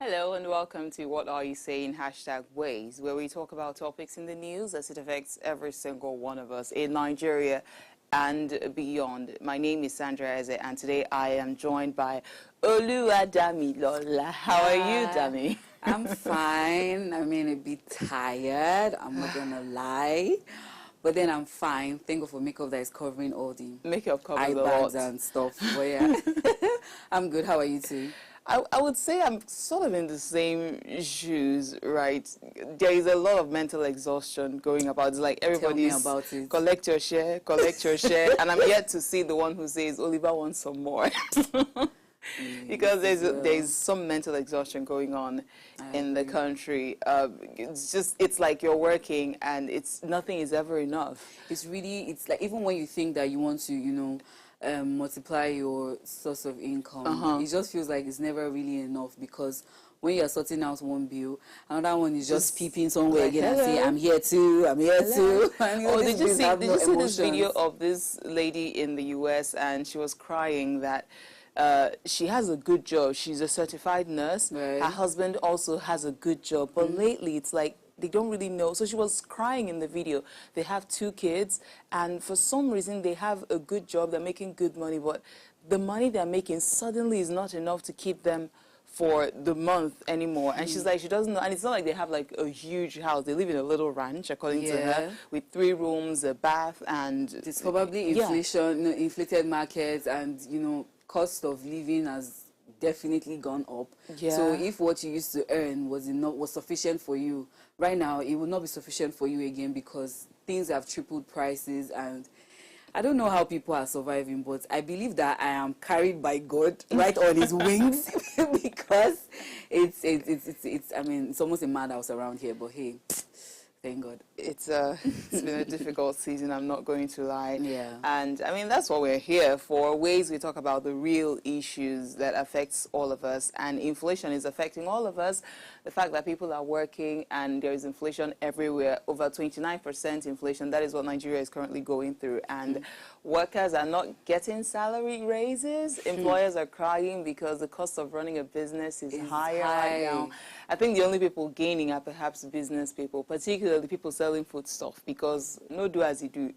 Hello and welcome to What Are You Saying? #Ways, where we talk about topics in the news as it affects every single one of us in Nigeria and beyond. My name is Sandra Eze, and today I am joined by Oluwadami Lola. How are you, Dami? I'm fine. I mean, a bit tired. I'm not gonna lie. But then I'm fine. Thank God for makeup that is covering all the Makeup covers eye a bags lot. and stuff. But yeah, I'm good. How are you too? I would say I'm sort of in the same shoes, right? There is a lot of mental exhaustion going about. It's like everybody's about it. collect your share, and I'm yet to see the one who says Oliver wants some more. Because there's some mental exhaustion going on in the country. It's like you're working and nothing is ever enough. It's like even when you think that you want to, multiply your source of income, it just feels like it's never really enough, because when you're sorting out one bill, another one is just peeping somewhere again and say, I'm here too, I'm here too. Did you see this video of this lady in the US, and she was crying that she has a good job. She's a certified nurse. Right. Her husband also has a good job. But lately, it's like they don't really know. So she was crying in the video. They have 2 kids, and for some reason, they have a good job. They're making good money, but the money they're making suddenly is not enough to keep them for the month anymore. And she's like, she doesn't know. And it's not like they have like a huge house. They live in a little ranch, according to her, with 3 rooms, a bath, and it's probably inflation, inflated markets, and cost of living has definitely gone up. So if what you used to earn was sufficient for you, right now it will not be sufficient for you again, because things have tripled prices. And I don't know how people are surviving, but I believe that I am carried by God right on his wings, because I mean, it's almost a madhouse around here, but hey, thank God. It's been a difficult season, I'm not going to lie. Yeah. And I mean, that's what we're here for. Ways we talk about the real issues that affects all of us. And inflation is affecting all of us. The fact that people are working and there is inflation everywhere, over 29% inflation, that is what Nigeria is currently going through. And workers are not getting salary raises. Employers are crying because the cost of running a business is higher right now. I think the only people gaining are perhaps business people, particularly people selling foodstuff, because no do as you do,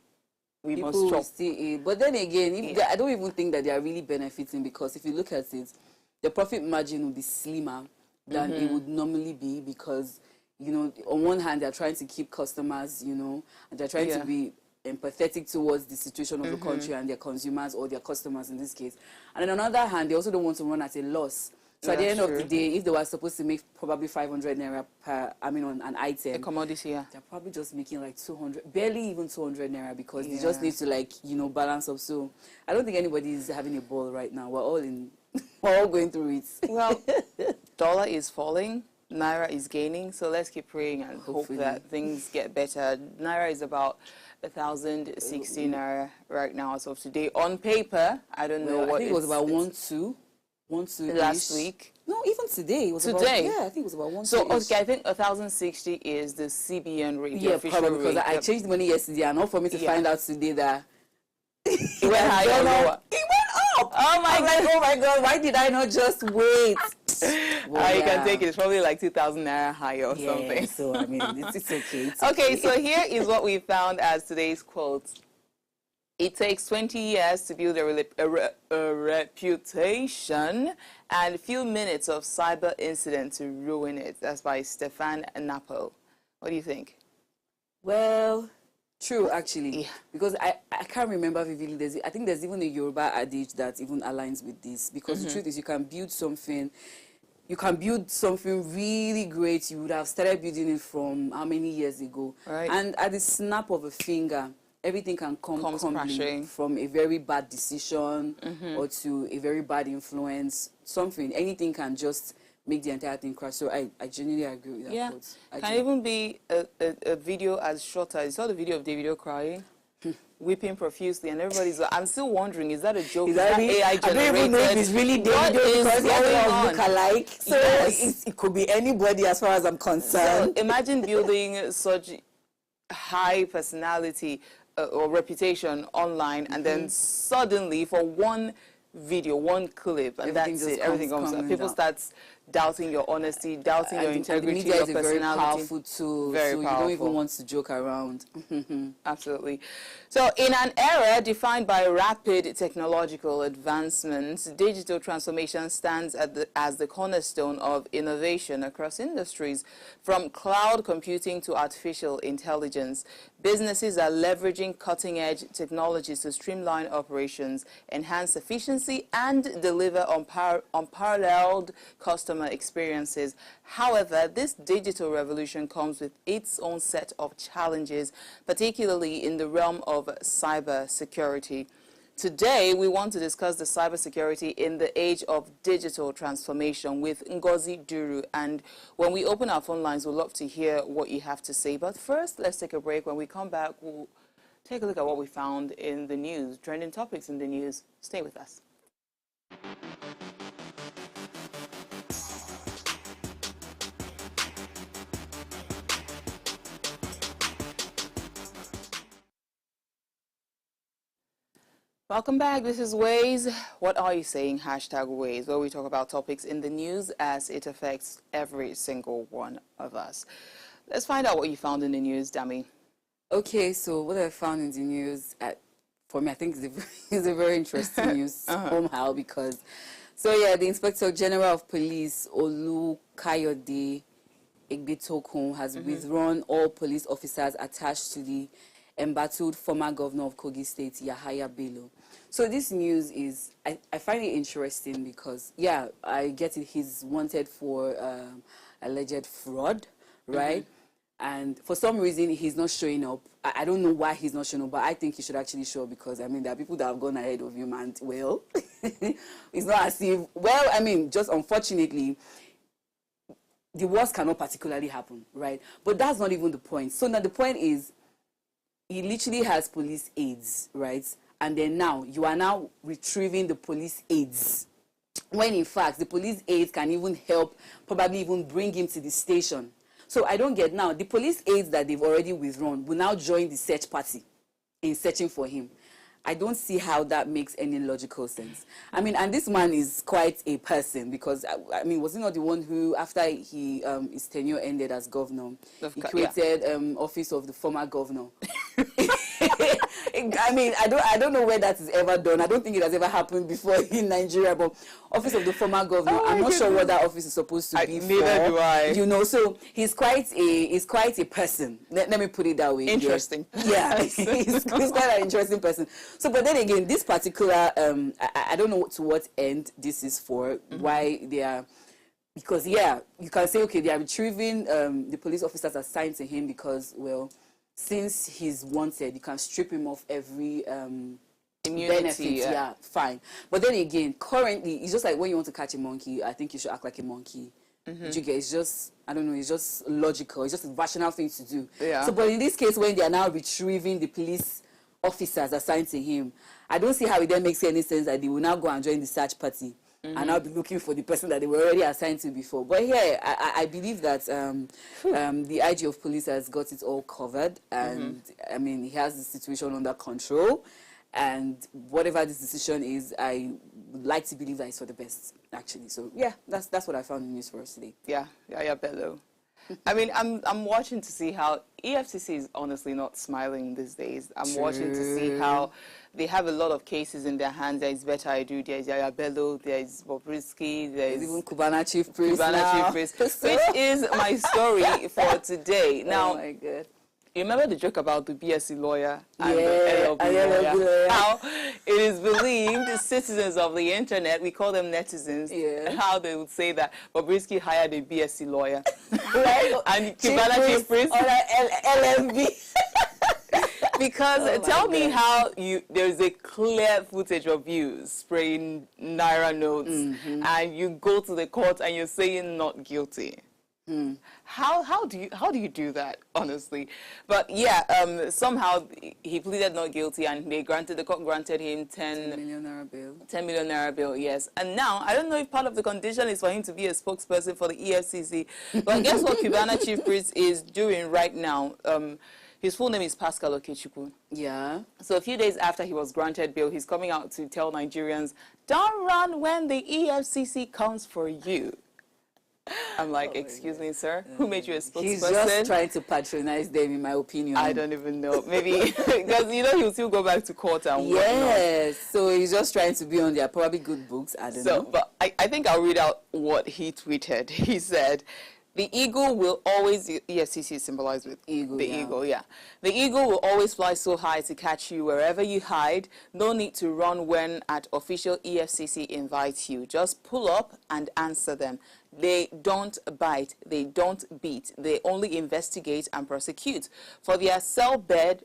we people must chop. Still eat. But then again, I don't even think that they are really benefiting, because if you look at it, the profit margin will be slimmer than it would normally be, because on one hand they're trying to keep customers, and they're trying to be empathetic towards the situation of the country and their consumers, or their customers in this case. And on the other hand, they also don't want to run at a loss. So at the end of the day, if they were supposed to make probably 500 naira on an item, a commodity, they're probably just making like 200, barely even 200 naira, because they just need to balance up. So I don't think anybody is having a ball right now. We're all going through it. Well, dollar is falling, naira is gaining, so let's keep praying and hope that things get better. Naira is about 1,060 naira right now as of today. On paper, I don't know what I think it was about 1.2. Last week. No, even today. It was today? I think it was about 1.2. So, okay, I think 1,060 is the CBN rate. Yeah, probably, because I changed the money yesterday, and not for me to find out today that it went higher or lower. It went up! Oh my God, why did I not just wait? You can take it. It's probably like 2,000 naira higher or something. So, I mean, it's okay. Okay, so here is what we found as today's quote. It takes 20 years to build a reputation and a few minutes of cyber incident to ruin it. That's by Stefan Napo. What do you think? Well, true, actually. Yeah. Because I can't remember vividly. I think there's even a Yoruba adage that even aligns with this. Because the truth is, you can build something really great. You would have started building it from how many years ago? Right. And at the snap of a finger, everything can come crashing from a very bad decision or to a very bad influence. Anything can just make the entire thing crash. So I genuinely agree with that. Yeah, can even be a video as short as, you saw the video of Davido crying, weeping profusely, and everybody's like, I'm still wondering, is that a joke? Is that AI generated? I don't even know if it's really Davido, because they all look alike. So it could be anybody as far as I'm concerned. So imagine building such high personality or reputation online, and then suddenly for one video, one clip, and that's it, everything comes out. People start doubting your honesty, doubting your integrity, the media your is a personality. very powerful tool, very so powerful. you don't even want to joke around. Absolutely. So in an era defined by rapid technological advancements, digital transformation stands as the cornerstone of innovation across industries. From cloud computing to artificial intelligence, businesses are leveraging cutting-edge technologies to streamline operations, enhance efficiency, and deliver unparalleled customer experiences. However, this digital revolution comes with its own set of challenges, particularly in the realm of cybersecurity. Today, we want to discuss the cybersecurity in the age of digital transformation with Ngozi Duru. And when we open our phone lines, we'd love to hear what you have to say. But first, let's take a break. When we come back, we'll take a look at what we found in the news, trending topics in the news. Stay with us. Welcome back. This is Ways. What are you saying? Hashtag Ways, where we talk about topics in the news as it affects every single one of us. Let's find out what you found in the news, Dami. Okay, so what I found in the news, for me, I think is a very interesting news somehow because, the Inspector General of Police, Olukayode Egbetokun, has withdrawn all police officers attached to the embattled former governor of Kogi State, Yahaya Bello. So this news is, I find it interesting because, I get it, he's wanted for alleged fraud, right? And for some reason, he's not showing up. I don't know why he's not showing up, but I think he should actually show up because, there are people that have gone ahead of him and, it's not as if, just unfortunately, the worst cannot particularly happen, right? But that's not even the point. So now the point is, he literally has police aides, right? And then now, you are now retrieving the police aides. When in fact, the police aides can even help, probably even bring him to the station. So I don't get now, the police aides that they've already withdrawn will now join the search party in searching for him. I don't see how that makes any logical sense. And this man is quite a person because, was he not the one who, after his tenure ended as governor, he created office of the former governor? I don't know where that is ever done. I don't think it has ever happened before in Nigeria, but office of the former governor, I'm not sure what that office is supposed to be for. Neither do I. So he's quite a person. Let me put it that way. Interesting. Yeah, he's quite an interesting person. So, but then again, this particular, I don't know to what end this is for, why they are, because, you can say, okay, they are retrieving the police officers assigned to him because, since he's wanted, you can strip him of every immunity, benefit, fine. But then again, currently, it's just like when you want to catch a monkey, I think you should act like a monkey. You get, it's just, I don't know, it's just logical, it's just a rational thing to do. So, but in this case, when they are now retrieving the police officers assigned to him, I don't see how it then makes any sense that they will now go and join the search party and now be looking for the person that they were already assigned to before. But I believe that the IG of police has got it all covered, and he has the situation under control, and whatever this decision is, I would like to believe that it's for the best, actually. So that's what I found in the news for us today. Bello. I'm watching to see how EFCC is honestly not smiling these days. I'm watching to see how they have a lot of cases in their hands. There is Better I Do, there is Yaya Bello, there is Bobrisky, there is even Cubana Chief Priest, which is my story for today. Now, oh my God. You remember the joke about the BSc lawyer and the LLB lawyer? How it is believed citizens of the internet, we call them netizens, how they would say that Bobrisky hired a BSc lawyer. Right? And Cubana Chief Priest. Or LLB. Because tell me how there's a clear footage of you spraying Naira notes and you go to the court and you're saying not guilty. How do you do that, honestly? But somehow he pleaded not guilty and the court granted him 10 million naira bail. 10 million naira bill, yes. And now I don't know if part of the condition is for him to be a spokesperson for the EFCC. But guess what Cubana Chief Priest is doing right now? His full name is Pascal Okechukwu. Yeah. So a few days after he was granted bail, he's coming out to tell Nigerians, don't run when the EFCC comes for you. I'm like, excuse me, sir, who made you a spokesperson? He's just trying to patronize them, in my opinion. I don't even know. Maybe because he'll still go back to court and whatnot. Yes, so he's just trying to be on their probably good books. I don't know. But I think I'll read out what he tweeted. He said, the eagle will always, EFCC is symbolized with eagle, the eagle, yeah. The eagle will always fly so high to catch you wherever you hide. No need to run when at official EFCC invites you. Just pull up and answer them. They don't bite, they don't beat, they only investigate and prosecute. For their cell bed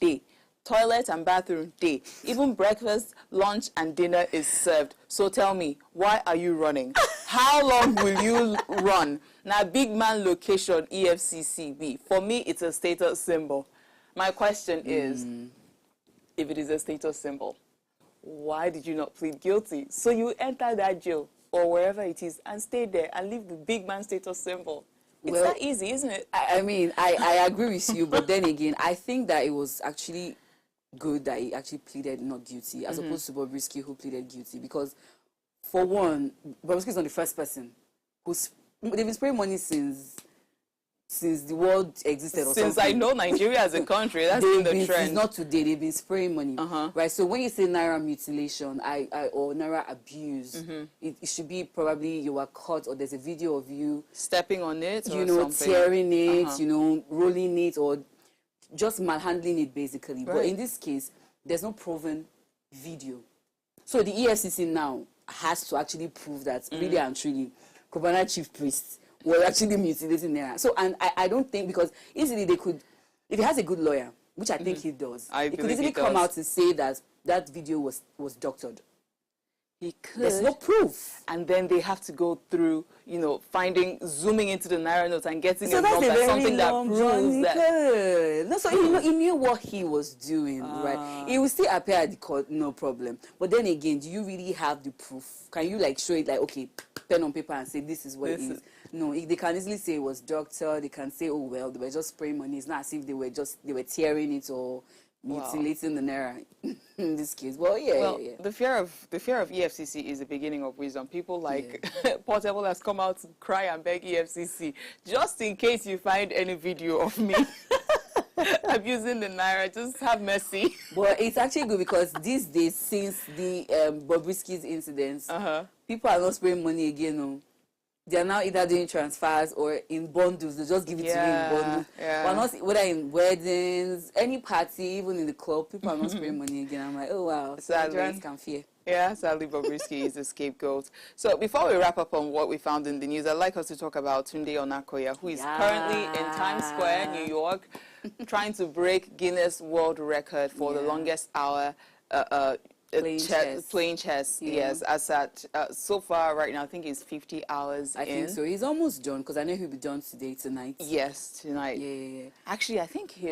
day. Toilet and bathroom day. Even breakfast, lunch, and dinner is served. So tell me, why are you running? How long will you run? Now, big man location EFCC be. For me, it's a status symbol. My question is, if it is a status symbol, why did you not plead guilty? So you enter that jail or wherever it is and stay there and leave the big man status symbol. It's that easy, isn't it? I mean, I agree with you, but then again, I think that it was actually good that he actually pleaded not guilty as opposed to Bobrisky, who pleaded guilty, because for one, Bobrisky is not the first person they've been spraying money since the world existed, or since something. I know Nigeria as a country. That's been the trend. It's not today. They've been spraying money, right? So when you say naira mutilation, or naira abuse, it should be probably you were caught, or there's a video of you stepping on it, or something. tearing it, rolling it, or just malhandling it, basically. Right. But in this case, there's no proven video. So the EFCC now has to actually prove that really and truly, Kubana chief priest was actually mutilating naira. So, and I don't think, because easily they could, if he has a good lawyer, which I think he does, he could easily come out and say that that video was doctored. He could. There's no proof. And then they have to go through, zooming into the naira notes and getting so a number, something that proves that. No, so he knew what he was doing, right? It will still appear at the court, no problem. But then again, do you really have the proof? Can you show it okay, pen on paper and say this is what it is? No, they can easily say it was doctored. They can say, oh well, they were just spraying money. It's not as if they were tearing it or mutilating the naira in this case. Well, yeah. The fear of EFCC is the beginning of wisdom. People like Portable has come out to cry and beg EFCC, just in case you find any video of me abusing the naira, just have mercy. But it's actually good, because these days, since the Bobrisky's incidents, people are not spraying money again. No. They are now either doing transfers or in bundles. They just give it to you in bundles. But not, whether in weddings, any party, even in the club, people are not spraying money again. I'm like, oh wow, so Nigerians can fear. Yeah, sadly, Bobrisky is the scapegoat. So before we wrap up on what we found in the news, I'd like us to talk about Tunde Onakoya, who is currently in Times Square, New York, trying to break Guinness World Record for the longest hour playing chess. Yes, as at so far right now, I think it's 50 hours I think so. He's almost done, because I know he'll be done tonight. Yes, tonight. Yeah. Actually, I think he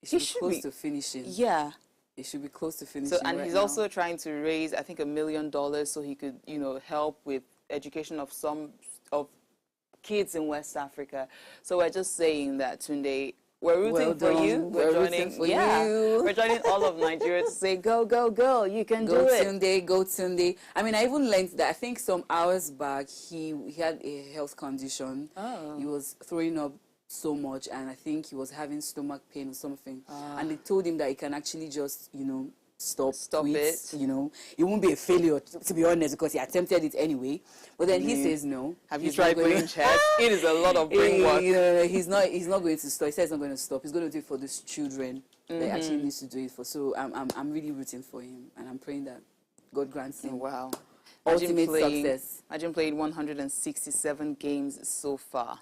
should be close to finishing. Yeah. He should be close to finishing. So, and he's also trying to raise, I think, $1 million so he could, help with education of some of kids in West Africa. So we're just saying that, Tunde, we're rooting for you. We're joining We're joining all of Nigeria to say, go, go, go. You can do it. Go Tunde. I mean, I even learned that, I think some hours back, he had a health condition. Oh. He was throwing up so much, and I think he was having stomach pain or something. And they told him that he can actually just, stop it. It won't be a failure, to be honest, because he attempted it anyway. But then he says no. Have you tried playing chess? It is a lot of brain work. He's not going to stop. He says he's not going to stop. He's going to do it for these children that he actually needs to do it for. So I'm really rooting for him, and I'm praying that God grants him ultimate success. Imagine played 167 games so far.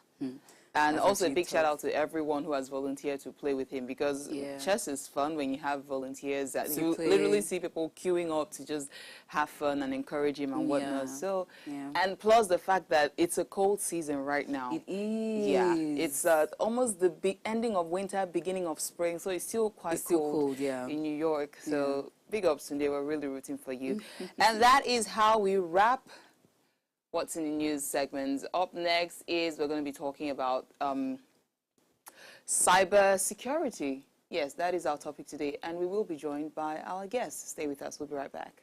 And that's also a big shout out to everyone who has volunteered to play with him, because chess is fun when you have volunteers that you literally see people queuing up to just have fun and encourage him and whatnot. So, and plus the fact that it's a cold season right now. It is. Yeah, it's almost the ending of winter, beginning of spring, so it's still quite cold in New York. So big ups, Tunde. We're really rooting for you. And that is how we wrap What's in the News segments. Up next is we're going to be talking about cybersecurity. Yes, that is our topic today, and we will be joined by our guests. Stay with us. We'll be right back.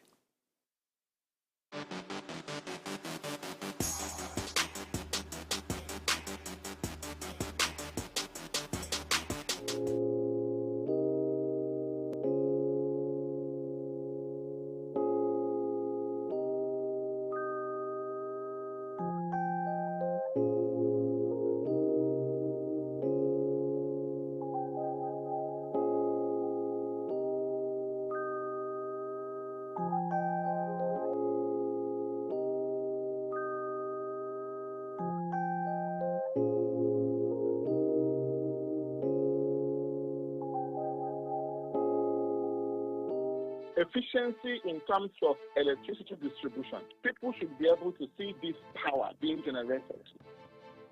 efficiency in terms of electricity distribution. People should be able to see this power being generated.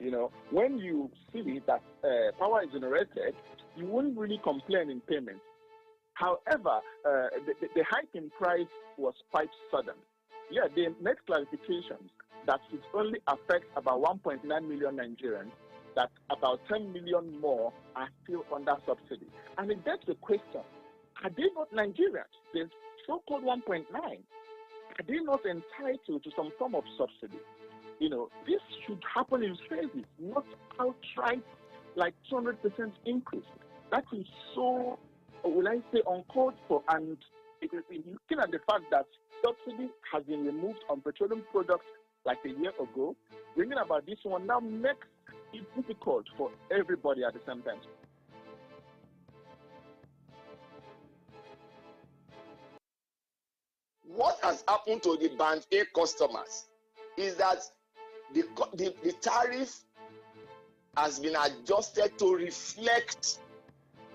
You know, when you see that power is generated, you wouldn't really complain in payments. However, the hike in price was quite sudden. Yeah, they made clarifications that it only affects about 1.9 million Nigerians, that about 10 million more are still under subsidy. And it begs the question, are they not Nigerians? The so-called 1.9, are they not entitled to some form of subsidy? You know, this should happen in phases, not outright like 200% increase. That is so, will I say, uncalled for. And it is looking at the fact that subsidy has been removed on petroleum products like a year ago, bringing about this one now makes it difficult for everybody at the same time. What has happened to the band A customers is that the tariff has been adjusted to reflect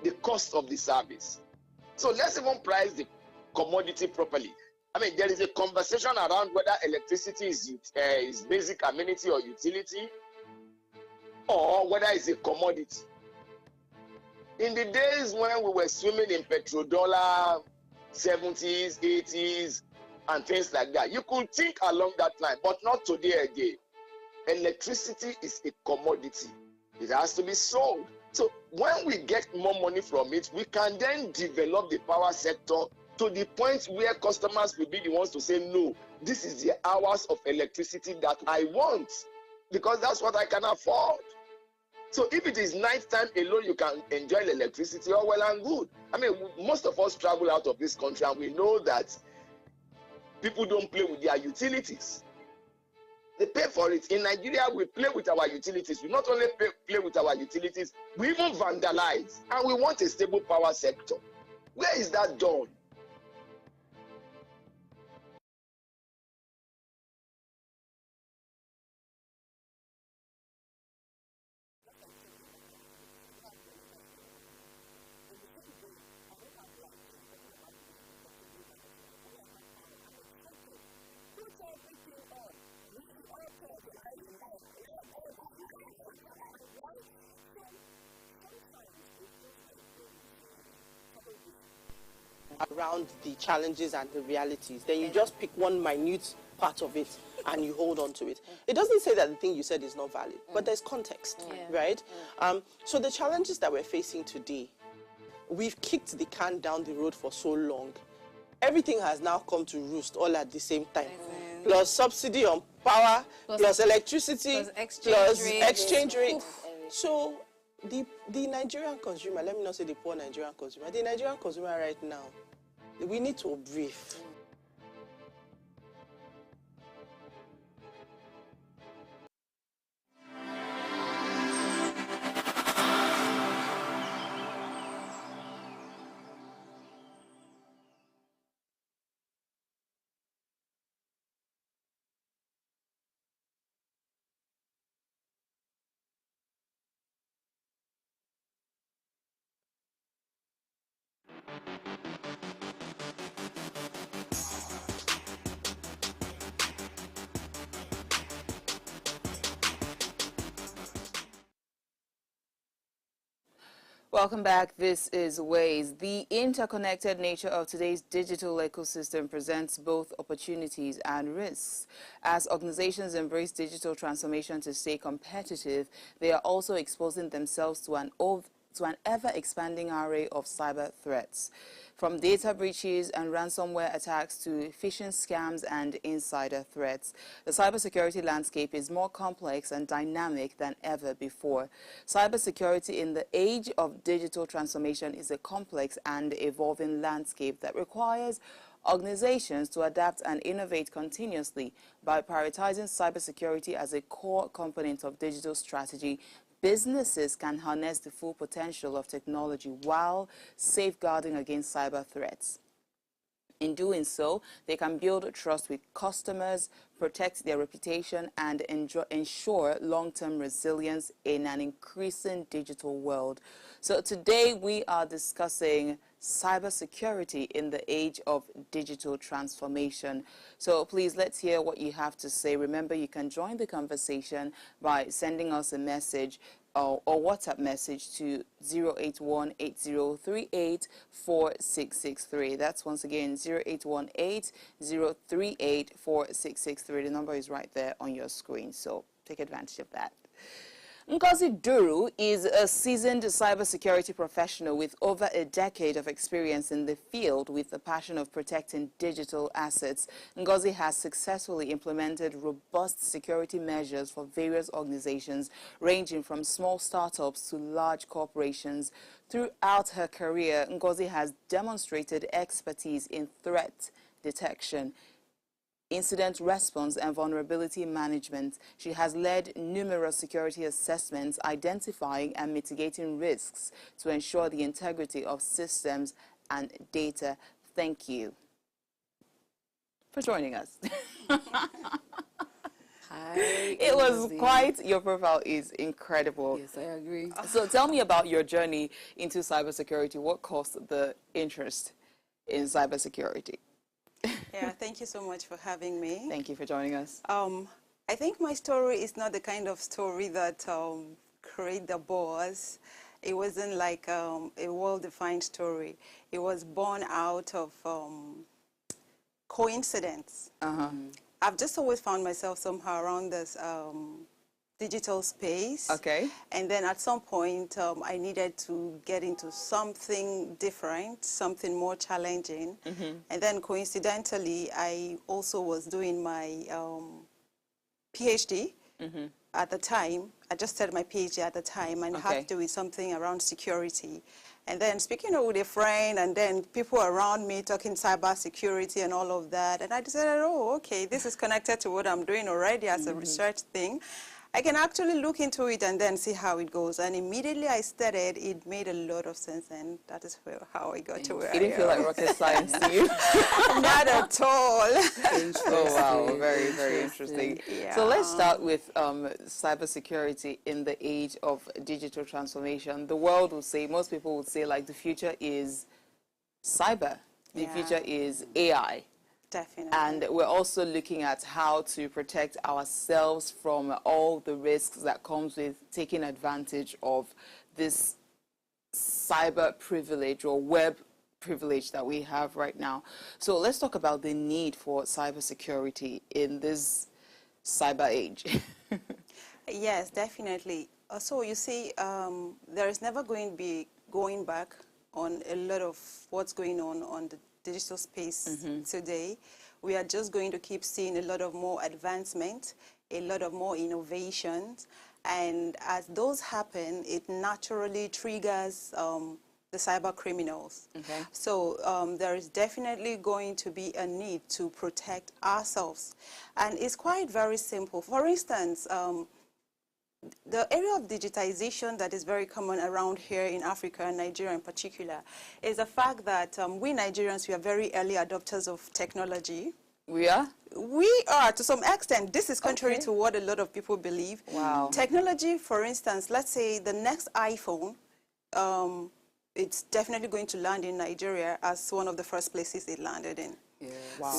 the cost of the service. So let's even price the commodity properly. I mean, there is a conversation around whether electricity is basic amenity or utility, or whether it's a commodity. In the days when we were swimming in petrodollar 70s, 80s, and things like that, you could think along that line, but not today again. Electricity is a commodity. It has to be sold. So when we get more money from it, we can then develop the power sector to the point where customers will be the ones to say, no, this is the hours of electricity that I want, because that's what I can afford. So if it is night time alone, you can enjoy the electricity, all well and good. I mean, most of us travel out of this country, and we know that people don't play with their utilities. They pay for it. In Nigeria, we play with our utilities. We not only play with our utilities, we even vandalize. And we want a stable power sector. Where is that done? Around the challenges and the realities, then you just pick one minute part of it and you hold on to it. It doesn't say that the thing you said is not valid, but there's context, right? So the challenges that we're facing today, we've kicked the can down the road for so long. Everything has now come to roost all at the same time. Plus subsidy on power, plus electricity, plus exchange rate. So the Nigerian consumer, let me not say the poor Nigerian consumer, the Nigerian consumer right now, we need to breathe. Welcome back. This is Ways. The interconnected nature of today's digital ecosystem presents both opportunities and risks. As organizations embrace digital transformation to stay competitive, they are also exposing themselves to an ever-expanding array of cyber threats. From data breaches and ransomware attacks to phishing scams and insider threats, the cybersecurity landscape is more complex and dynamic than ever before. Cybersecurity in the age of digital transformation is a complex and evolving landscape that requires organizations to adapt and innovate continuously. By prioritizing cybersecurity as a core component of digital strategy, businesses can harness the full potential of technology while safeguarding against cyber threats. In doing so, they can build trust with customers, protect their reputation, and ensure long-term resilience in an increasing digital world. So today we are discussing cybersecurity in the age of digital transformation. So please, let's hear what you have to say. Remember, you can join the conversation by sending us a message or WhatsApp message to 08180384663. That's once again 08180384663. The number is right there on your screen, so take advantage of that. Ngozi Duru is a seasoned cybersecurity professional with over a decade of experience in the field with the passion of protecting digital assets. Ngozi has successfully implemented robust security measures for various organizations, ranging from small startups to large corporations. Throughout her career, Ngozi has demonstrated expertise in threat detection, incident response, and vulnerability management. She has led numerous security assessments, identifying and mitigating risks to ensure the integrity of systems and data. Thank you for joining us. Hi. It was quite, your profile is incredible. Yes, I agree. So tell me about your journey into cybersecurity. What caused the interest in cybersecurity? Yeah, thank you so much for having me. Thank you for joining us. I think my story is not the kind of story that create the buzz. It wasn't like a well-defined story. It was born out of coincidence. I've just always found myself somehow around this digital space. Okay. And then at some point, I needed to get into something different, something more challenging. And then coincidentally, I also was doing my PhD at the time. I just started my PhD at the time and had to do with something around security. And then speaking with a friend, and then people around me talking cybersecurity and all of that. And I decided, oh, okay, this is connected to what I'm doing already as a research thing. I can actually look into it and then see how it goes. And immediately I started, it made a lot of sense, and that is how I got to where I am. It didn't feel like rocket science to you? Not at all. Oh, wow. Very, very interesting. Yeah. So let's start with cybersecurity in the age of digital transformation. The world will say, most people would say, like, the future is cyber. The future is AI. Definitely. And we're also looking at how to protect ourselves from all the risks that comes with taking advantage of this cyber privilege or web privilege that we have right now. So let's talk about the need for cybersecurity in this cyber age. Yes, definitely. So you see, there is never going to be going back on a lot of what's going on the digital space today. We are just going to keep seeing a lot of more advancement, a lot of more innovations, and as those happen, it naturally triggers the cyber criminals. So there is definitely going to be a need to protect ourselves, and it's quite very simple. For instance, the area of digitization that is very common around here in Africa and Nigeria in particular is the fact that we Nigerians, we are very early adopters of technology. We are? We are, to some extent. This is contrary to what a lot of people believe. Wow. Technology, for instance, let's say the next iPhone, it's definitely going to land in Nigeria as one of the first places it landed in. Yeah. Wow.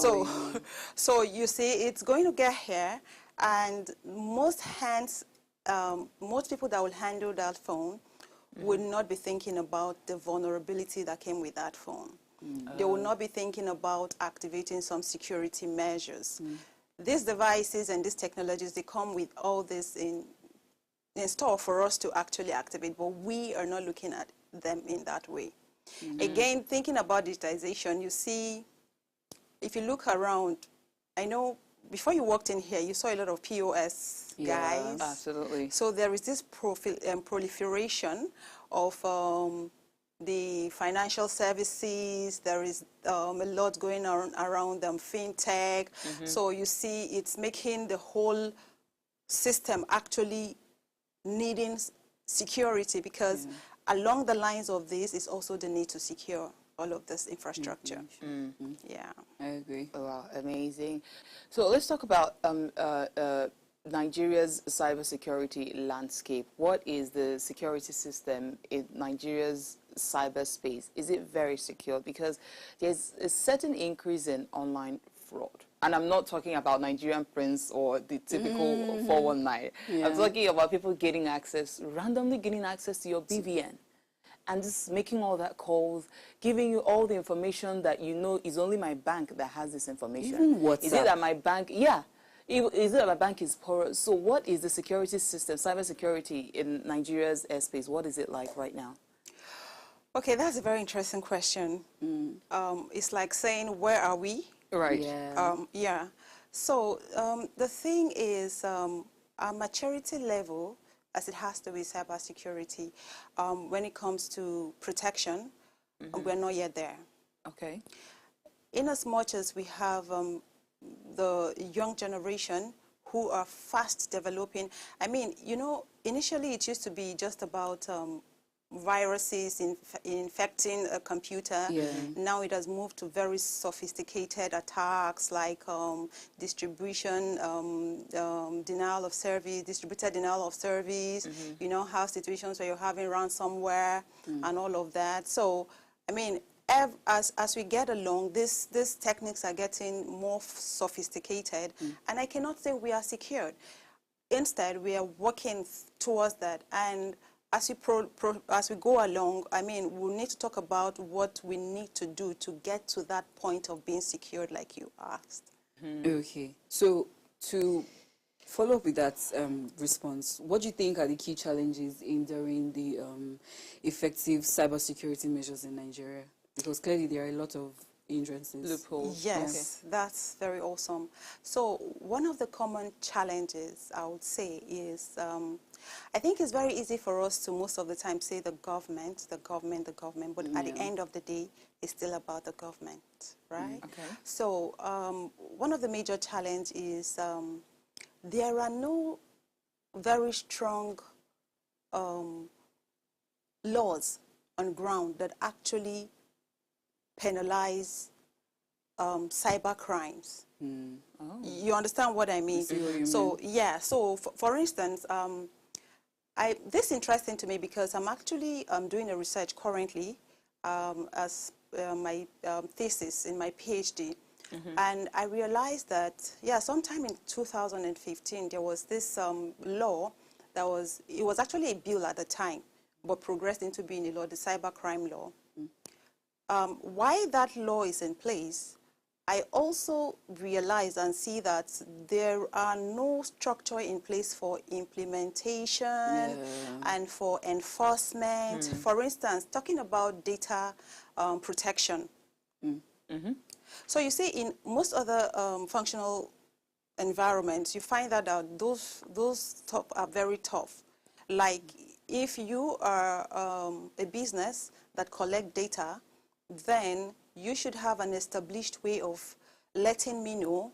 So you see, it's going to get here, and most people that will handle that phone would not be thinking about the vulnerability that came with that phone. They will not be thinking about activating some security measures. These devices and these technologies, they come with all this in store for us to actually activate, but we are not looking at them in that way. Again, thinking about digitization, you see, if you look around, I know before you walked in here, you saw a lot of POS guys. Absolutely. So there is this proliferation of the financial services. There is a lot going on around fintech. So you see, it's making the whole system actually needing security, because along the lines of this is also the need to secure all of this infrastructure. Yeah. I agree. Wow, amazing. So let's talk about Nigeria's cybersecurity landscape? What is the security system in Nigeria's cyberspace? Is it very secure? Because there's a certain increase in online fraud. And I'm not talking about Nigerian prince or the typical 419. Yeah. I'm talking about people getting access, randomly getting access to your BVN. And just making all that calls, giving you all the information that you know is only my bank that has this information. Even WhatsApp. Is it that my bank, yeah. Is it that my bank is porous? So what is the security system, cybersecurity in Nigeria's airspace? What is it like right now? Okay, that's a very interesting question. It's like saying, where are we? Right. Yeah. So the thing is, our maturity level, as it has to be cybersecurity, when it comes to protection, we're not yet there. Okay. In as much as we have the young generation who are fast developing, I mean, you know, initially it used to be just about viruses infecting a computer. Now it has moved to very sophisticated attacks like distribution, denial of service, distributed denial of service. You know, have situations where you're having ransomware and all of that. So, I mean, as we get along, these techniques are getting more sophisticated, and I cannot say we are secured. Instead, we are working towards that, and as we go along, I mean, we'll need to talk about what we need to do to get to that point of being secured, like you asked. Okay. So to follow up with that response, what do you think are the key challenges in during the effective cybersecurity measures in Nigeria? Because clearly there are a lot of hindrances. Loopholes. Yes, that's very awesome. So one of the common challenges, I would say, is I think it's very easy for us to most of the time say the government, but at the end of the day, it's still about the government, right? Okay. So one of the major challenges is there are no very strong laws on ground that actually penalize cyber crimes. You understand what I mean? So yeah, so for instance, this is interesting to me because I'm actually doing a research currently as my thesis in my PhD. And I realized that, yeah, sometime in 2015, there was this law that it was actually a bill at the time, but progressed into being a law, the cybercrime law. Why that law is in place, I also realize and see that there are no structure in place for implementation and for enforcement. For instance, talking about data protection. So you see, in most other functional environments, you find that those are very tough. Like if you are a business that collect data, then you should have an established way of letting me know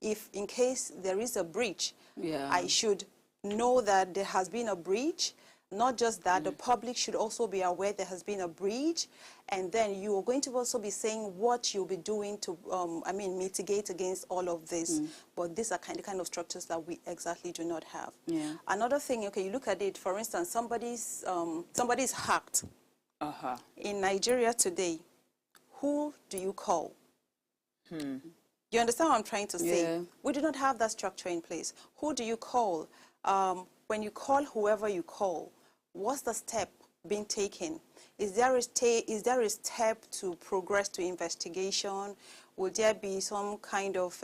if in case there is a breach. I should know that there has been a breach. Not just that, the public should also be aware there has been a breach, and then you are going to also be saying what you'll be doing to, mitigate against all of this. But these are kind of structures that we exactly do not have. Another thing, okay, you look at it, for instance, somebody's hacked. In Nigeria today, who do you call? You understand what I'm trying to say? We do not have that structure in place. Who do you call? When you call whoever you call, what's the step being taken? Is there a step to progress to investigation? Will there be some kind of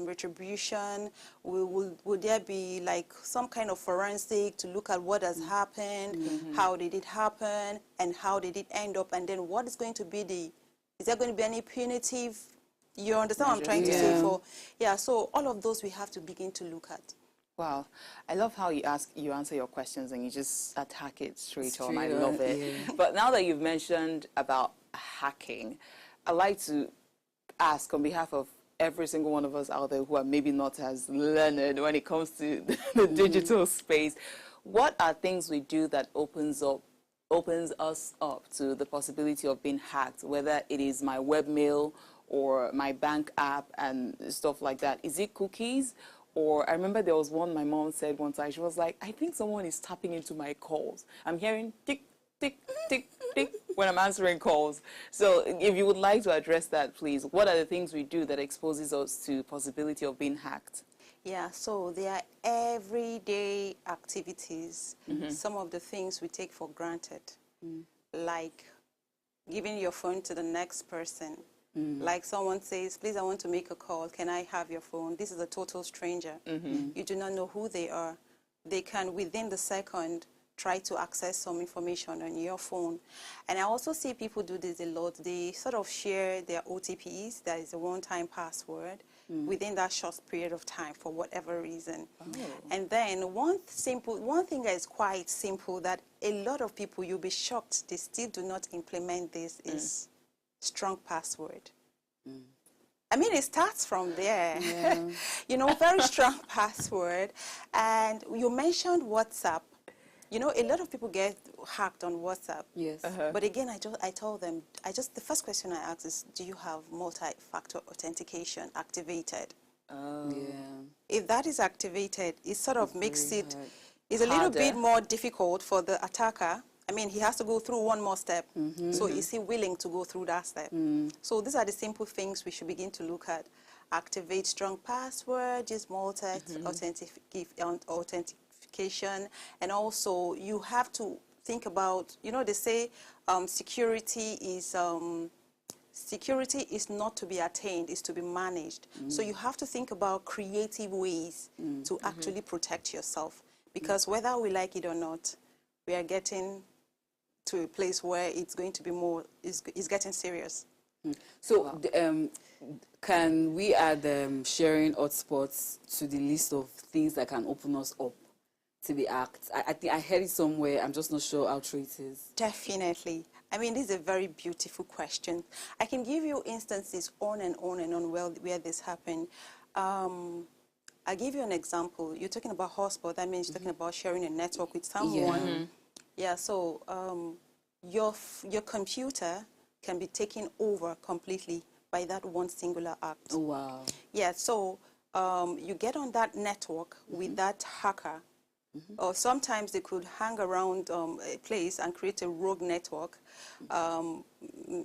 retribution? Will there be like some kind of forensic to look at what has happened, how did it happen, and how did it end up? And then what is going to be is there going to be any punitive? You understand what I'm trying to say? So all of those we have to begin to look at. Wow, I love how you answer your questions and you just attack it straight on. I love it. But now that you've mentioned about hacking, I'd like to ask on behalf of every single one of us out there who are maybe not as learned when it comes to the digital space, what are things we do that opens us up to the possibility of being hacked, whether it is my webmail or my bank app and stuff like that? Is it cookies? Or I remember there was one my mom said one time. She was like, I think someone is tapping into my calls. I'm hearing tick, tick, tick, tick when I'm answering calls. So if you would like to address that, please, what are the things we do that exposes us to possibility of being hacked? Yeah, so there are everyday activities, some of the things we take for granted, like giving your phone to the next person. Like someone says, please, I want to make a call. Can I have your phone? This is a total stranger. You do not know who they are. They can, within the second, try to access some information on your phone. And I also see people do this a lot. They sort of share their OTPs, that is a one-time password, within that short period of time for whatever reason. And then one thing that is quite simple that a lot of people, you'll be shocked, they still do not implement this is strong password. I mean, it starts from there. Yeah. You know, very strong password. And you mentioned WhatsApp. You know, a lot of people get hacked on WhatsApp. Yes. But again, I told them, the first question I asked is, do you have multi-factor authentication activated? Yeah. If that is activated, it sort of makes it, hard. it's a little Harder. bit more difficult for the attacker. I mean, he has to go through one more step. So is he willing to go through that step? So these are the simple things we should begin to look at. Activate strong password, use authentication, and also you have to think about, you know, they say security is not to be attained, it's to be managed. So you have to think about creative ways to actually protect yourself, because whether we like it or not, we are getting to a place where it's going to be more, it's getting serious. So can we add sharing hotspots to the list of things that can open us up to be hacked? I think I heard it somewhere. I'm just not sure how true it is. Definitely. I mean, this is a very beautiful question. I can give you instances on and on and on where this happened. I'll give you an example. You're talking about hotspot. That means you're talking about sharing a network with someone. Yeah, so your computer can be taken over completely by that one singular act. Oh, wow. Yeah, so you get on that network with that hacker, or sometimes they could hang around a place and create a rogue network,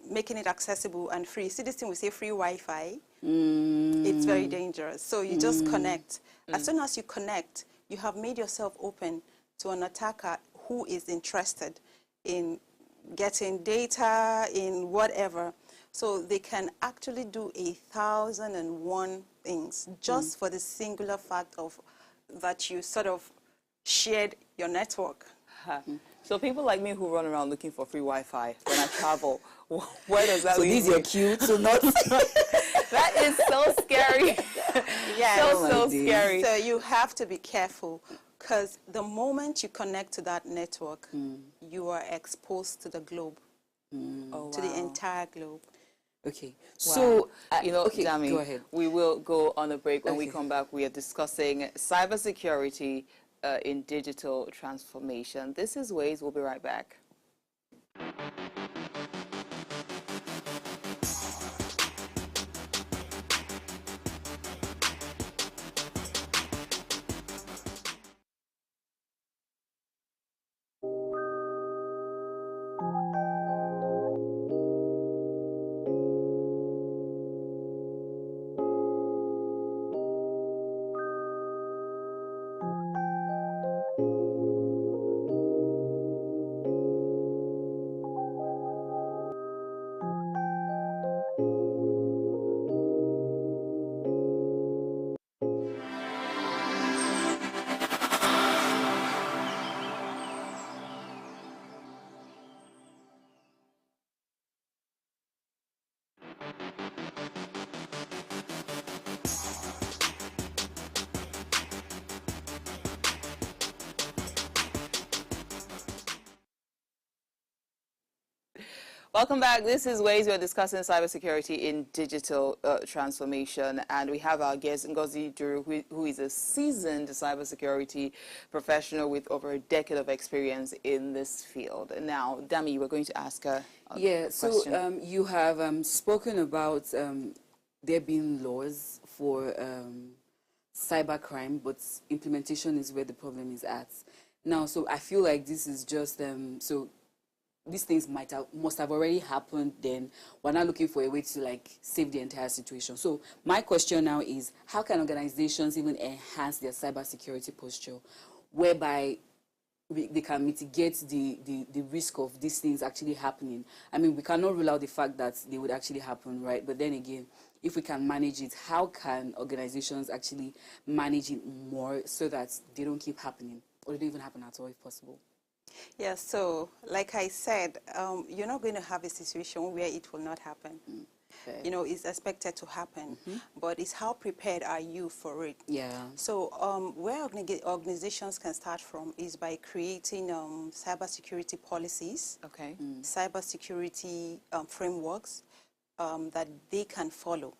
making it accessible and free. See this thing we say free Wi-Fi? It's very dangerous. So you just connect. As soon as you connect, you have made yourself open to an attacker who is interested in getting data, in whatever. So they can actually do 1,001 things just for the singular fact of that you sort of shared your network. So people like me who run around looking for free Wi-Fi when I travel, where does that leave So these are cute, so not... That is so scary. Yeah, so scary. So you have to be careful, because the moment you connect to that network, you are exposed to the globe, to the entire globe. Okay. Wow. So, you know, okay, Dami, go ahead. we will go on a break. When we Okay. come back, we are discussing cybersecurity in digital transformation. This is Ways. We'll be right back. Welcome back. This is Ways. We're discussing cybersecurity in digital transformation, and we have our guest Ngozi Duru, who is a seasoned cybersecurity professional with over a decade of experience in this field. Now, Dami, you were going to ask her a question. So you have spoken about there being laws for cybercrime, but implementation is where the problem is at. Now, so I feel like this is just, so these things must have already happened, then we're not looking for a way to like save the entire situation. So my question now is, how can organizations even enhance their cybersecurity posture, whereby they can mitigate the risk of these things actually happening? I mean, we cannot rule out the fact that they would actually happen, right? But then again, if we can manage it, how can organizations actually manage it more so that they don't keep happening, or they don't even happen at all if possible? Yeah, so like I said, you're not going to have a situation where it will not happen. Okay. You know, it's expected to happen, but it's how prepared are you for it? Yeah. So where organizations can start from is by creating cybersecurity policies, Okay. cybersecurity frameworks that they can follow.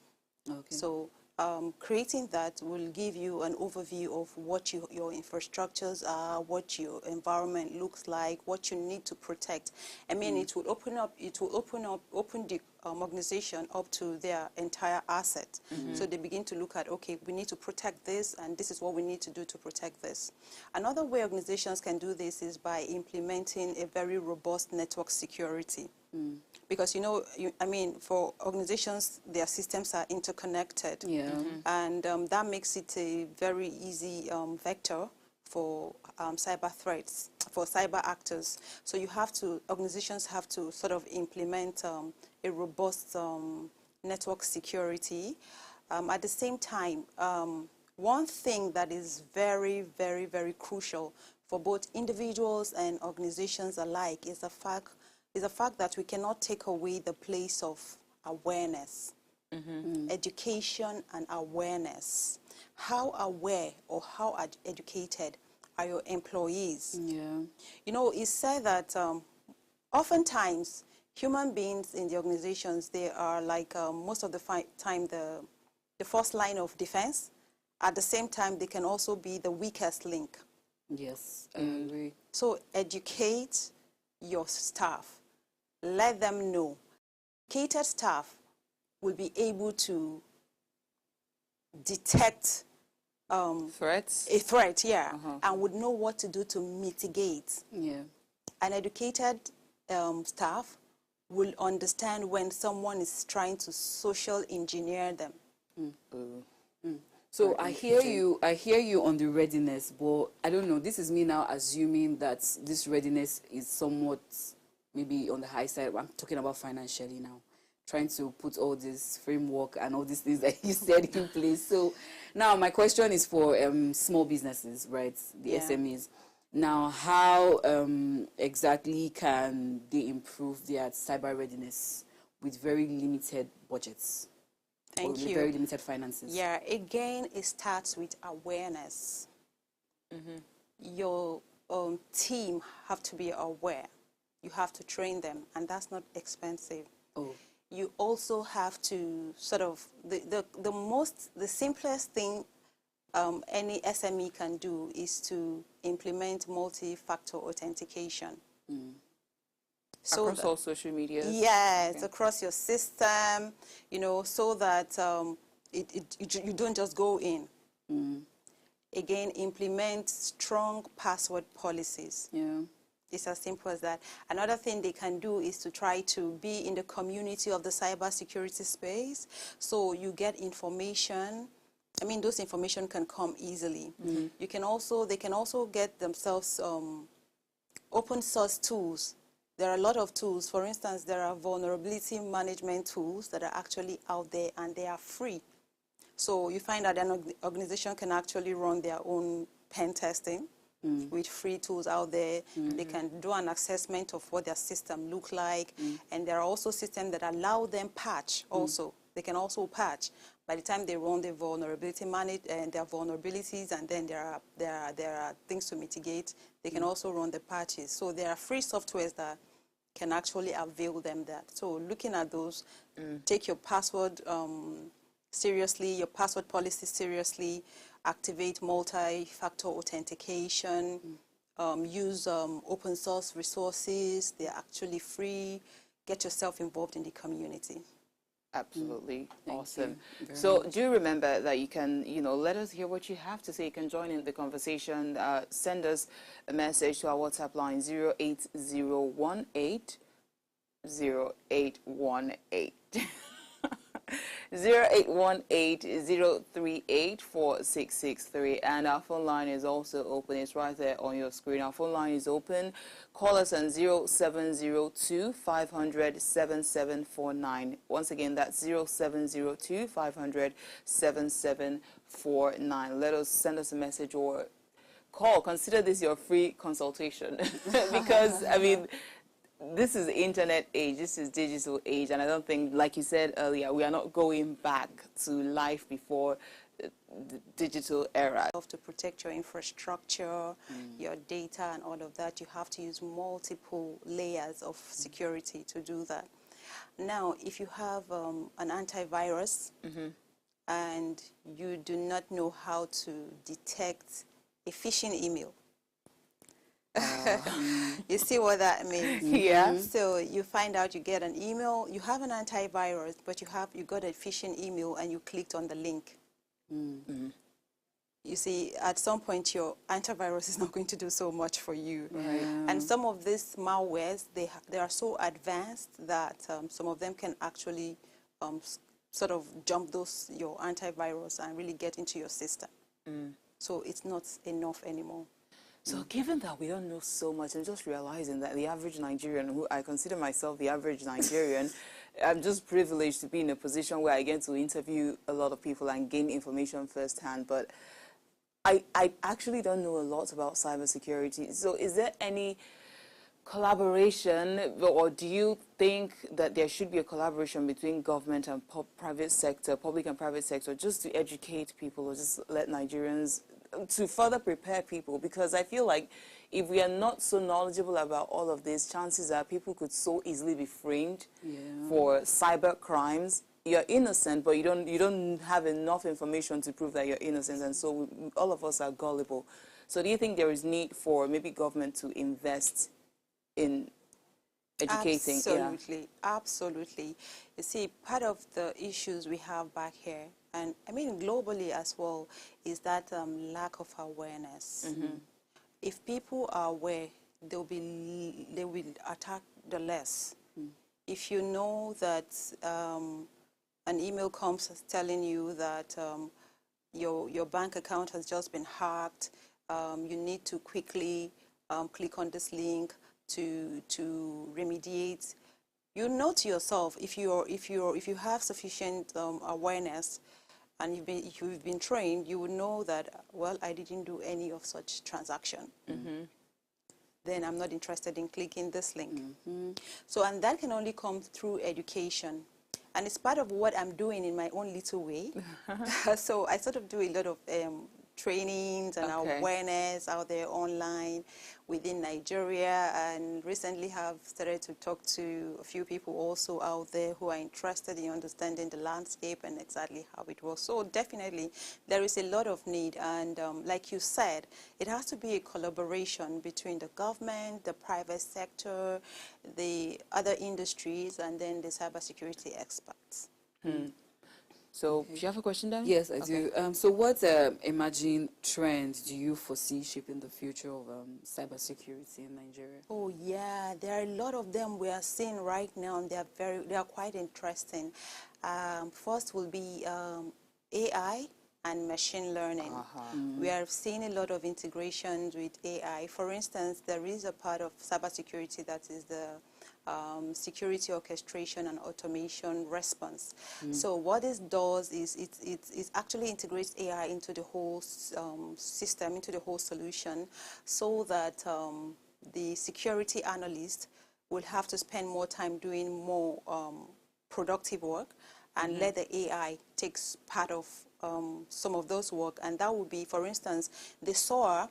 Okay. So creating that will give you an overview of what your infrastructures are, what your environment looks like, what you need to protect. I mean, it will open the organization up to their entire asset. So they begin to look at, okay, we need to protect this, and this is what we need to do to protect this. Another way organizations can do this is by implementing a very robust network security. Because, you know, I mean, for organizations, their systems are interconnected. Yeah. And that makes it a very easy vector for cyber threats, for cyber actors. So organizations have to sort of implement a robust network security. At the same time, one thing that is very, very, very crucial for both individuals and organizations alike is the fact that we cannot take away the place of awareness, education and awareness. How aware or how educated are your employees? Yeah. You know, it's said that oftentimes human beings in the organizations, they are like most of the time the first line of defense. At the same time, they can also be the weakest link. Yes, I agree. So educate your staff. Let them know. Educated staff will be able to detect Threats? a threat, yeah, and would know what to do to mitigate. Yeah. An educated staff will understand when someone is trying to social engineer them. So I hear you on the readiness, but I don't know, this is me now assuming that this readiness is somewhat maybe on the high side. I'm talking about financially now, trying to put all this framework and all these things that you said in place. So now my question is for small businesses, right? The SMEs. Now, how exactly can they improve their cyber readiness with very limited budgets? Thank you. Very limited finances. Yeah, again, it starts with awareness. Your team have to be aware. You have to train them, and that's not expensive. Oh. You also have to sort of, the simplest thing any SME can do is to implement multi-factor authentication. So across all social media? Yes, okay. Across your system, you know, so that you don't just go in. Again, implement strong password policies. Yeah. It's as simple as that. Another thing they can do is to try to be in the community of the cybersecurity space. So you get information. I mean, those information can come easily. They can also get themselves open source tools. There are a lot of tools. For instance, there are vulnerability management tools that are actually out there, and they are free. So you find that an organization can actually run their own pen testing with free tools out there. They can do an assessment of what their system look like. And there are also systems that allow them patch also. They can also patch. By the time they run the vulnerability and their vulnerabilities, and then there are things to mitigate, they can also run the patches. So there are free softwares that can actually avail them that. So looking at those, take your password seriously, your password policy seriously, activate multi-factor authentication, use open source resources. They're actually free. Get yourself involved in the community. Absolutely awesome. you So much. do remember that you can, let us hear what you have to say. You can join in the conversation. Send us a message to our WhatsApp line 08018 0818 0818-038-4663, and our phone line is also open. It's right there on your screen. Our phone line is open. Call us on 0702-500-7749. Once again, that's 0702-500-7749. Send us a message or call. Consider this your free consultation because, I mean, this is internet age, this is digital age, and I don't think, like you said earlier, we are not going back to life before the digital era. To protect your infrastructure, your data and all of that, you have to use multiple layers of security to do that. Now, if you have an antivirus and you do not know how to detect a phishing email, you see what that means? Yeah. So you find out, you get an email, you have an antivirus, but you got a phishing email and you clicked on the link. You see, at some point your antivirus is not going to do so much for you. Right. And some of these malwares, they are so advanced that some of them can actually sort of jump your antivirus and really get into your system. So it's not enough anymore. So given that we don't know so much, I'm just realizing that the average Nigerian, who I consider myself the average Nigerian, I'm just privileged to be in a position where I get to interview a lot of people and gain information firsthand, but I actually don't know a lot about cybersecurity. So is there any collaboration, or do you think that there should be a collaboration between government and private sector, public and private sector, just to educate people or just let Nigerians, to further prepare people? Because I feel like if we are not so knowledgeable about all of this, chances are people could so easily be framed for cyber crimes. You're innocent, but you don't have enough information to prove that you're innocent, and so all of us are gullible. So do you think there is need for maybe government to invest in educating? Absolutely, absolutely. You see, part of the issues we have back here, and I mean globally as well, is that lack of awareness. If people are aware, they will attack the less. If you know that an email comes telling you that your bank account has just been hacked, you need to quickly click on this link to remediate. You know to yourself, if you have sufficient awareness and you've been trained, you would know that, well, I didn't do any of such transaction. Then I'm not interested in clicking this link. So, and that can only come through education. And it's part of what I'm doing in my own little way. So I sort of do a lot of trainings and awareness out there online within Nigeria, and recently have started to talk to a few people also out there who are interested in understanding the landscape and exactly how it works. So definitely there is a lot of need, and like you said, it has to be a collaboration between the government, the private sector, the other industries, and then the cybersecurity experts. So, do you have a question, Dan? Yes, I do. So what emerging trends do you foresee shaping the future of cybersecurity in Nigeria? Oh yeah, there are a lot of them we are seeing right now, and they are quite interesting. First will be AI and machine learning. We are seeing a lot of integrations with AI. For instance, there is a part of cybersecurity that is the security orchestration and automation response. So what this does is it actually integrates AI into the whole system, into the whole solution, so that the security analyst will have to spend more time doing more productive work, and let the AI take part of some of those work. And that would be, for instance, the SOAR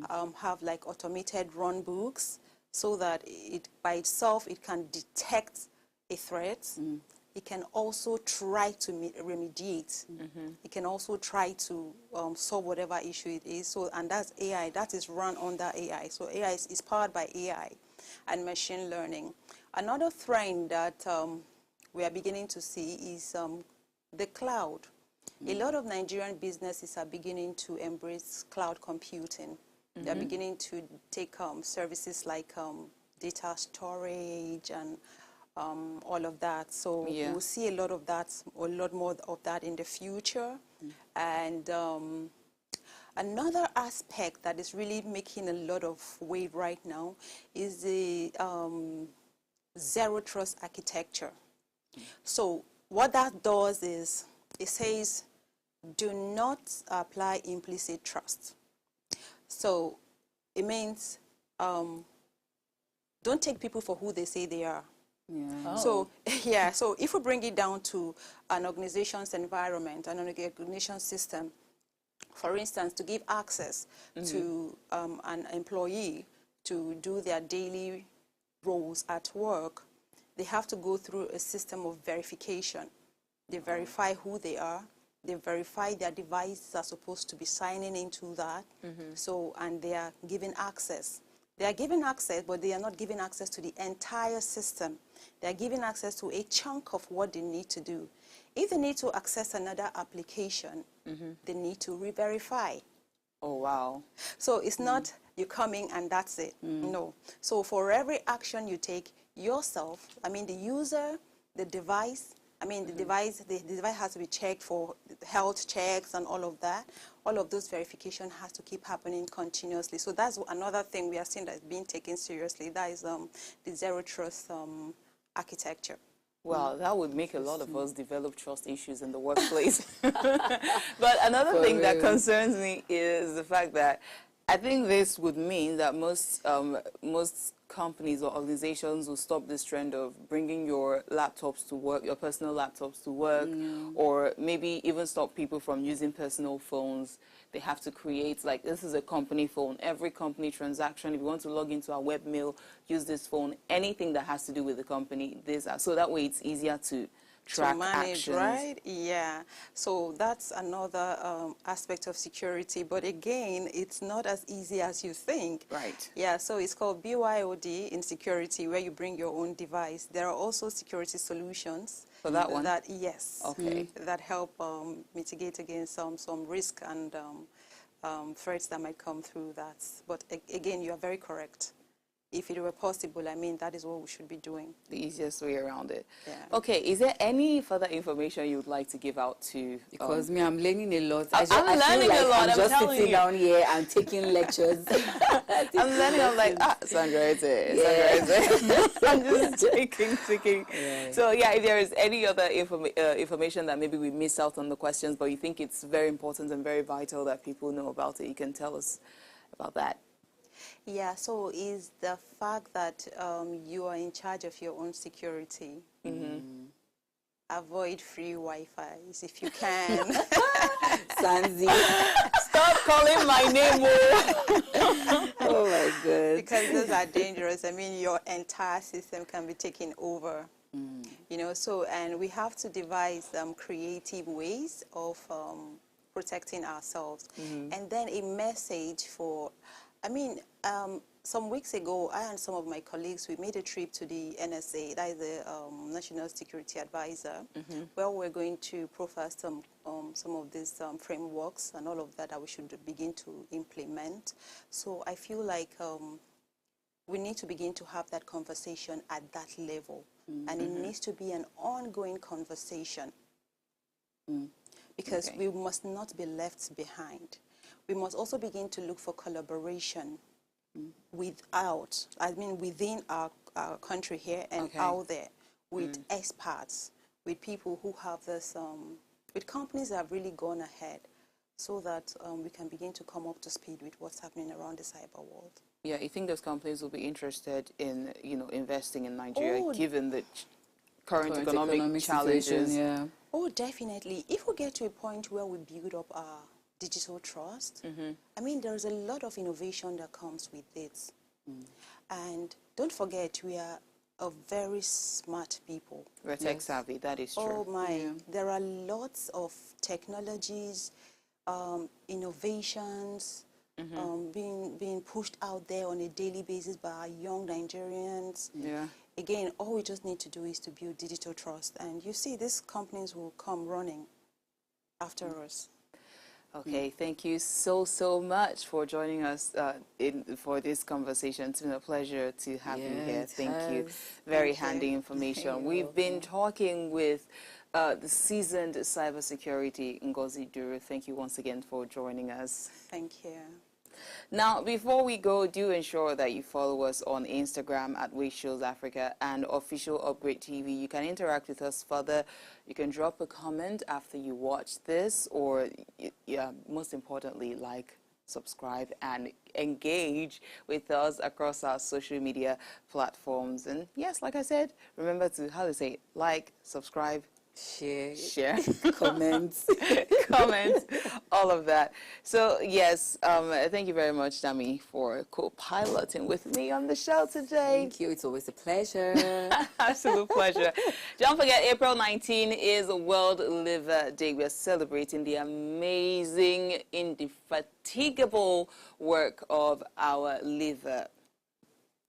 have like automated run books, so that by itself it can detect a threat. It can also try to remediate. It can also try to solve whatever issue it is. So, and that's AI. That is run under AI. So AI is powered by AI and machine learning. Another trend that we are beginning to see is the cloud. A lot of Nigerian businesses are beginning to embrace cloud computing. They're beginning to take services like data storage and all of that. So we'll see a lot of that, or a lot more of that in the future. And another aspect that is really making a lot of wave right now is the zero trust architecture. So what that does is it says, do not apply implicit trust. So it means don't take people for who they say they are. Yeah. Oh. So, so if we bring it down to an organization's environment, an organization system, for instance, to give access to an employee to do their daily roles at work, they have to go through a system of verification. They verify who they are. They verify their devices are supposed to be signing into that. So, and they are given access. They are given access, but they are not given access to the entire system. They are given access to a chunk of what they need to do. If they need to access another application, they need to re-verify. Oh, wow. So it's not you coming and that's it. No. So for every action you take yourself, I mean the user, the device, I mean the device has to be checked for health checks and all of that. All of those verification has to keep happening continuously. So that's another thing we are seeing that's being taken seriously. That is the zero trust architecture. Well, that would make a lot of us develop trust issues in the workplace. But another thing that concerns me is the fact that I think this would mean that most companies or organizations will stop this trend of bringing your laptops to work, your personal laptops to work, or maybe even stop people from using personal phones. They have to create, like, this is a company phone. Every company transaction, if you want to log into our web mail, use this phone. Anything that has to do with the company, so that way it's easier to track manage, actions. right? Yeah. So that's another aspect of security. But again, it's not as easy as you think. Right. Yeah. So it's called BYOD in security, where you bring your own device. There are also security solutions. For that one? Yes. Okay. That help mitigate against some risk and threats that might come through that. But again, you are very correct. If it were possible, I mean, that is what we should be doing. The easiest way around it. Yeah. Okay, is there any further information you would like to give out to? Because me, I'm learning a lot. I'm learning a lot. I'm just telling sitting you. down here and taking lectures. I'm learning. I'm like, Sandra, it's it. Sandra, it's it. I'm just taking. Yeah. So yeah, if there is any other information that maybe we missed out on the questions, but you think it's very important and very vital that people know about it, you can tell us about that. Yeah, so is the fact that you are in charge of your own security. Avoid free Wi-Fi if you can. Sanzi. Stop calling my name. Oh my God. Because those are dangerous. I mean, your entire system can be taken over. You know, so, and we have to devise creative ways of protecting ourselves. And then a message for, I mean, some weeks ago, I and some of my colleagues, we made a trip to the NSA, that is the National Security Advisor, where we're going to profile some of these frameworks and all of that we should begin to implement. So I feel like we need to begin to have that conversation at that level. And it needs to be an ongoing conversation. Because we must not be left behind. We must also begin to look for collaboration within our country here and out there, with experts, with people who have this, with companies that have really gone ahead, so that we can begin to come up to speed with what's happening around the cyber world. Yeah, you think those companies will be interested in, investing in Nigeria, given the current economic challenges? Yeah. Oh, definitely. If we get to a point where we build up our digital trust, I mean, there's a lot of innovation that comes with it. And don't forget, we are a very smart people. We're tech savvy, that is true. Oh my, there are lots of technologies, innovations being pushed out there on a daily basis by our young Nigerians. Yeah. again, all we just need to do is to build digital trust. And you see, these companies will come running after us. Okay, thank you so much for joining us for this conversation. It's been a pleasure to have you here. Thank you. Very handy information. We've been talking with the seasoned cybersecurity Ngozi Duru. Thank you once again for joining us. Thank you. Now, before we go, do ensure that you follow us on Instagram at Wave Shows Africa and Official Upgrade TV. You can interact with us further. You can drop a comment after you watch this, or most importantly, like, subscribe, and engage with us across our social media platforms. And yes, like I said, remember to, like, subscribe, share, comment, all of that. So yes, thank you very much, Dami, for co-piloting with me on the show today. Thank you. It's always a pleasure. Absolute pleasure. Don't forget, April 19 is World Liver Day. We are celebrating the amazing, indefatigable work of our liver.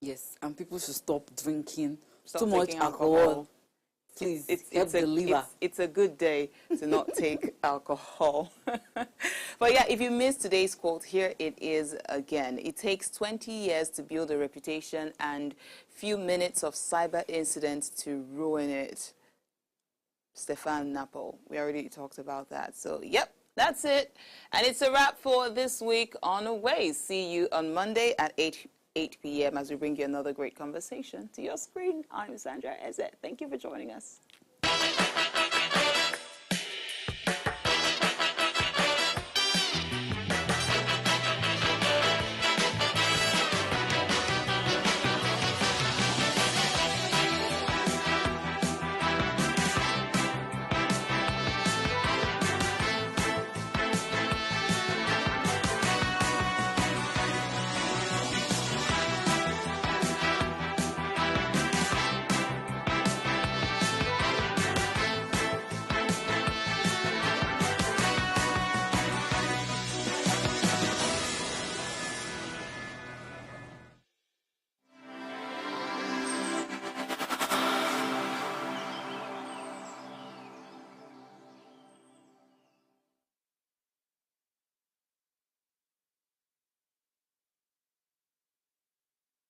Yes, and people should stop drinking Stop too much alcohol. Please, help the liver. It's a good day to not take alcohol. But yeah, if you missed today's quote, here it is again. It takes 20 years to build a reputation and few minutes of cyber incidents to ruin it. Stefan Napol. We already talked about that. So, yep, that's it. And it's a wrap for this week on Away. See you on Monday at 8 p.m. as we bring you another great conversation to your screen. I'm Sandra Ezet. Thank you for joining us.